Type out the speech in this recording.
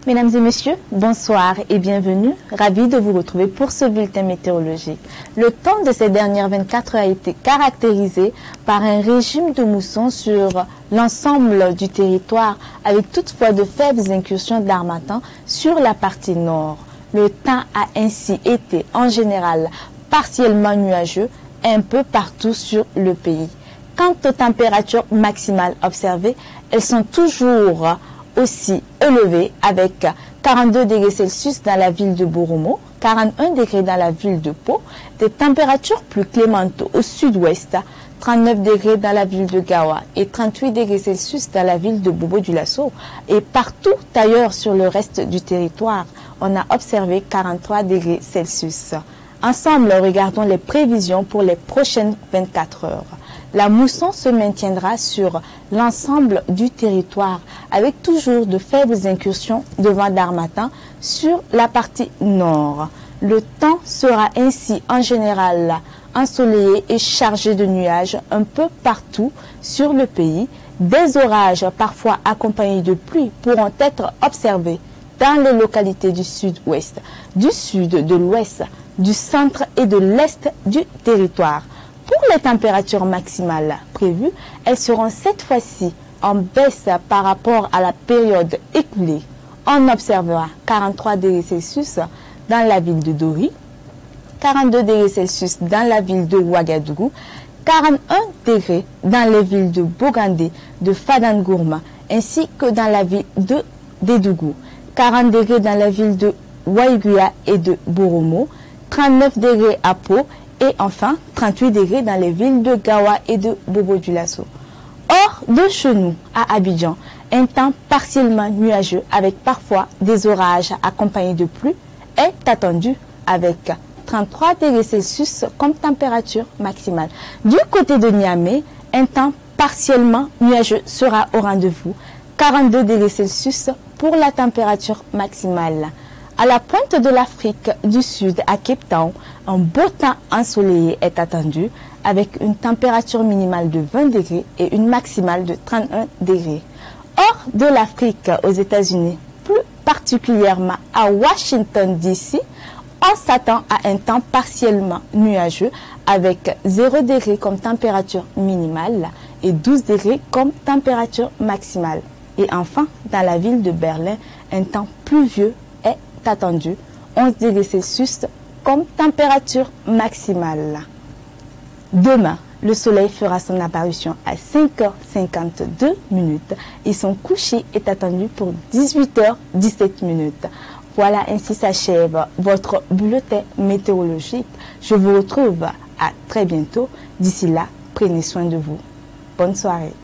Mesdames et messieurs, bonsoir et bienvenue. Ravi de vous retrouver pour ce bulletin météorologique. Le temps de ces dernières 24 heures a été caractérisé par un régime de mousson sur l'ensemble du territoire, avec toutefois de faibles incursions d'harmattan sur la partie nord. Le temps a ainsi été en général partiellement nuageux un peu partout sur le pays. Quant aux températures maximales observées, elles sont toujours aussi élevées avec 42 degrés Celsius dans la ville de Boromo, 41 degrés dans la ville de Pau, des températures plus clémentes au sud-ouest, 39 degrés dans la ville de Gawa et 38 degrés Celsius dans la ville de Bobo-Dioulasso. Et partout ailleurs sur le reste du territoire, on a observé 43 degrés Celsius. Ensemble, regardons les prévisions pour les prochaines 24 heures. La mousson se maintiendra sur l'ensemble du territoire avec toujours de faibles incursions de vent d'harmattan sur la partie nord. Le temps sera ainsi en général ensoleillé et chargé de nuages un peu partout sur le pays. Des orages parfois accompagnés de pluie pourront être observés dans les localités du sud-ouest, du sud, de l'ouest, du centre et de l'est du territoire. Pour les températures maximales prévues, elles seront cette fois-ci en baisse par rapport à la période écoulée. On observera 43 degrés Celsius dans la ville de Dori, 42 degrés Celsius dans la ville de Ouagadougou, 41 degrés dans les villes de Bogandé, de Fadangourma, ainsi que dans la ville de Dédougou, 40 degrés dans la ville de Waiguya et de Boromo, 39 degrés à Pau, et enfin 38 degrés dans les villes de Gawa et de Bobo-Dioulasso. Hors de chez nous, à Abidjan, un temps partiellement nuageux avec parfois des orages accompagnés de pluie est attendu avec 33 degrés Celsius comme température maximale. Du côté de Niamey, un temps partiellement nuageux sera au rendez-vous, 42 degrés Celsius pour la température maximale. À la pointe de l'Afrique du Sud, à Cape Town, un beau temps ensoleillé est attendu avec une température minimale de 20 degrés et une maximale de 31 degrés. Hors de l'Afrique, aux États-Unis, plus particulièrement à Washington DC, on s'attend à un temps partiellement nuageux avec 0 degré comme température minimale et 12 degrés comme température maximale. Et enfin, dans la ville de Berlin, un temps pluvieux est attendu, 11 degrés Celsius comme température maximale. Demain, le soleil fera son apparition à 5h52 et son coucher est attendu pour 18h17. Voilà, ainsi s'achève votre bulletin météorologique. Je vous retrouve à très bientôt. D'ici là, prenez soin de vous. Bonne soirée.